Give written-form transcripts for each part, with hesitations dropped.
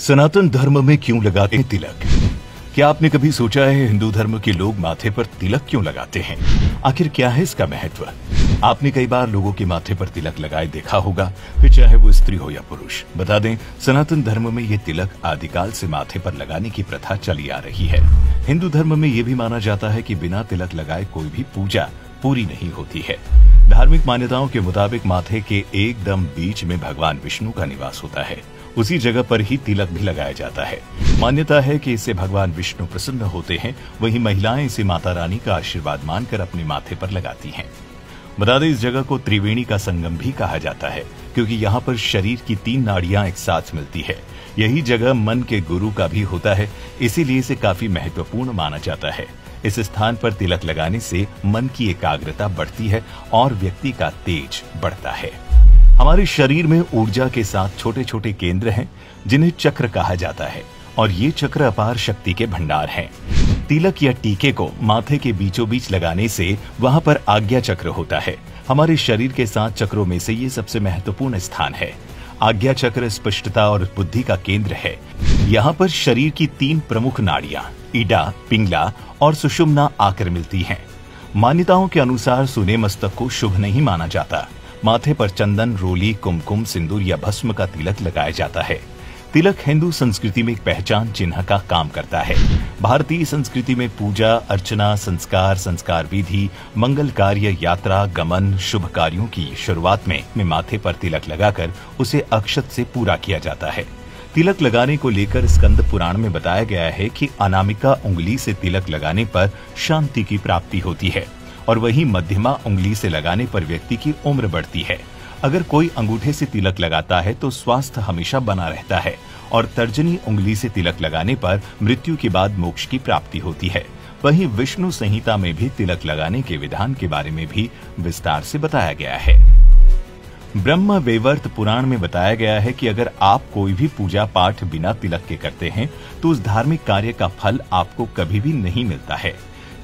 सनातन धर्म में क्यों लगाते हैं तिलक? क्या आपने कभी सोचा है हिंदू धर्म के लोग माथे पर तिलक क्यों लगाते हैं? आखिर क्या है इसका महत्व? आपने कई बार लोगों के माथे पर तिलक लगाए देखा होगा, फिर चाहे वो स्त्री हो या पुरुष। बता दें, सनातन धर्म में ये तिलक आदिकाल से माथे पर लगाने की प्रथा चली आ रही है। हिंदू धर्म में ये भी माना जाता है कि बिना तिलक लगाए कोई भी पूजा पूरी नहीं होती है। धार्मिक मान्यताओं के मुताबिक माथे के एकदम बीच में भगवान विष्णु का निवास होता है। उसी जगह पर ही तिलक भी लगाया जाता है। मान्यता है कि इससे भगवान विष्णु प्रसन्न होते हैं। वहीं महिलाएं इसे माता रानी का आशीर्वाद मानकर अपने माथे पर लगाती हैं। बता दें, इस जगह को त्रिवेणी का संगम भी कहा जाता है, क्योंकि यहाँ पर शरीर की 3 नाड़ियां एक साथ मिलती है। यही जगह मन के गुरु का भी होता है, इसीलिए इसे काफी महत्वपूर्ण माना जाता है। इस स्थान पर तिलक लगाने से मन की एकाग्रता बढ़ती है और व्यक्ति का तेज बढ़ता है। हमारे शरीर में ऊर्जा के साथ छोटे छोटे केंद्र हैं, जिन्हें चक्र कहा जाता है, और ये चक्र अपार शक्ति के भंडार हैं। तिलक या टीके को माथे के बीचों बीच लगाने से वहां पर आज्ञा चक्र होता है। हमारे शरीर के 7 चक्रों में से ये सबसे महत्वपूर्ण स्थान है। आज्ञा चक्र स्पष्टता और बुद्धि का केंद्र है। यहाँ पर शरीर की 3 प्रमुख नाड़ियां इडा, पिंगला और सुषुम्ना आकर मिलती हैं। मान्यताओं के अनुसार सूने मस्तक को शुभ नहीं माना जाता। माथे पर चंदन, रोली, कुमकुम, सिंदूर या भस्म का तिलक लगाया जाता है। तिलक हिंदू संस्कृति में एक पहचान चिन्ह का काम करता है। भारतीय संस्कृति में पूजा अर्चना, संस्कार विधि, मंगल कार्य, यात्रा, गमन, शुभ कार्यों की शुरुआत में माथे पर तिलक लगाकर उसे अक्षत से पूरा किया जाता है। तिलक लगाने को लेकर स्कंद पुराण में बताया गया है कि अनामिका उंगली से तिलक लगाने पर शांति की प्राप्ति होती है, और वहीं मध्यमा उंगली से लगाने पर व्यक्ति की उम्र बढ़ती है। अगर कोई अंगूठे से तिलक लगाता है तो स्वास्थ्य हमेशा बना रहता है, और तर्जनी उंगली से तिलक लगाने पर मृत्यु के बाद मोक्ष की प्राप्ति होती है। वहीं विष्णु संहिता में भी तिलक लगाने के विधान के बारे में भी विस्तार से बताया गया है। ब्रह्म वैवर्त पुराण में बताया गया है कि अगर आप कोई भी पूजा पाठ बिना तिलक के करते हैं तो उस धार्मिक कार्य का फल आपको कभी भी नहीं मिलता है।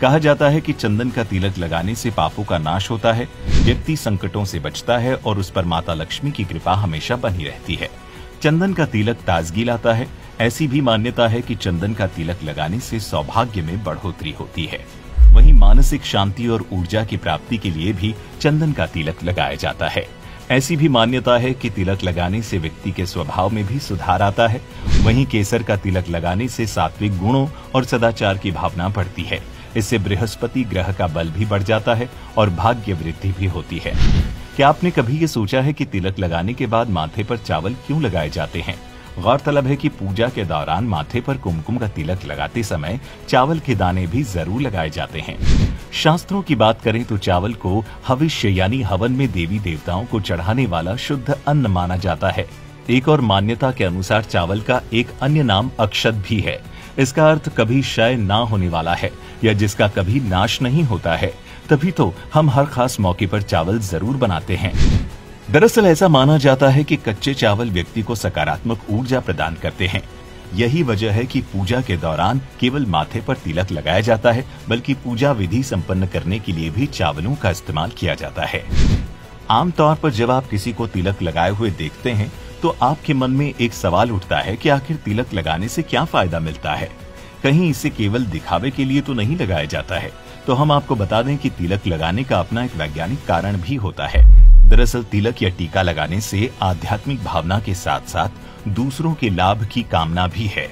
कहा जाता है कि चंदन का तिलक लगाने से पापों का नाश होता है, व्यक्ति संकटों से बचता है और उस पर माता लक्ष्मी की कृपा हमेशा बनी रहती है। चंदन का तिलक ताजगी लाता है। ऐसी भी मान्यता है कि चंदन का तिलक लगाने से सौभाग्य में बढ़ोतरी होती है। वहीं मानसिक शांति और ऊर्जा की प्राप्ति के लिए भी चंदन का तिलक लगाया जाता है। ऐसी भी मान्यता है कि तिलक लगाने से व्यक्ति के स्वभाव में भी सुधार आता है। वहीं केसर का तिलक लगाने से सात्विक गुणों और सदाचार की भावना बढ़ती है। इससे बृहस्पति ग्रह का बल भी बढ़ जाता है और भाग्य वृद्धि भी होती है। क्या आपने कभी ये सोचा है कि तिलक लगाने के बाद माथे पर चावल क्यों लगाए जाते हैं? गौरतलब है कि पूजा के दौरान माथे पर कुमकुम का तिलक लगाते समय चावल के दाने भी जरूर लगाए जाते हैं। शास्त्रों की बात करें तो चावल को हविष्य यानी हवन में देवी देवताओं को चढ़ाने वाला शुद्ध अन्न माना जाता है। एक और मान्यता के अनुसार चावल का एक अन्य नाम अक्षत भी है। इसका अर्थ कभी क्षय ना होने वाला है या जिसका कभी नाश नहीं होता है। तभी तो हम हर खास मौके पर चावल जरूर बनाते हैं। दरअसल ऐसा माना जाता है कि कच्चे चावल व्यक्ति को सकारात्मक ऊर्जा प्रदान करते हैं। यही वजह है कि पूजा के दौरान केवल माथे पर तिलक लगाया जाता है, बल्कि पूजा विधि संपन्न करने के लिए भी चावलों का इस्तेमाल किया जाता है। आमतौर पर जब आप किसी को तिलक लगाए हुए देखते हैं तो आपके मन में एक सवाल उठता है कि आखिर तिलक लगाने से क्या फायदा मिलता है? कहीं इसे केवल दिखावे के लिए तो नहीं लगाया जाता है? तो हम आपको बता दें कि तिलक लगाने का अपना एक वैज्ञानिक कारण भी होता है। दरअसल तिलक या टीका लगाने से आध्यात्मिक भावना के साथ साथ दूसरों के लाभ की कामना भी है।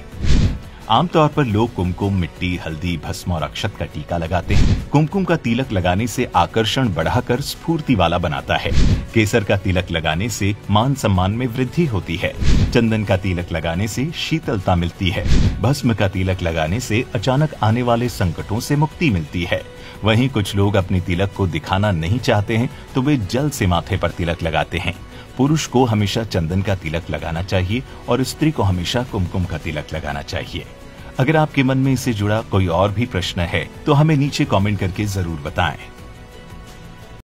आमतौर पर लोग कुमकुम, मिट्टी, हल्दी, भस्म और अक्षत का टीका लगाते हैं। कुमकुम का तिलक लगाने से आकर्षण बढ़ाकर स्फूर्ति वाला बनाता है। केसर का तिलक लगाने से मान सम्मान में वृद्धि होती है। चंदन का तिलक लगाने से शीतलता मिलती है। भस्म का तिलक लगाने से अचानक आने वाले संकटों से मुक्ति मिलती है। वहीं कुछ लोग अपने तिलक को दिखाना नहीं चाहते हैं तो वे जल से माथे पर तिलक लगाते हैं। पुरुष को हमेशा चंदन का तिलक लगाना चाहिए और स्त्री को हमेशा कुमकुम का तिलक लगाना चाहिए। अगर आपके मन में इससे जुड़ा कोई और भी प्रश्न है तो हमें नीचे कमेंट करके जरूर बताएं।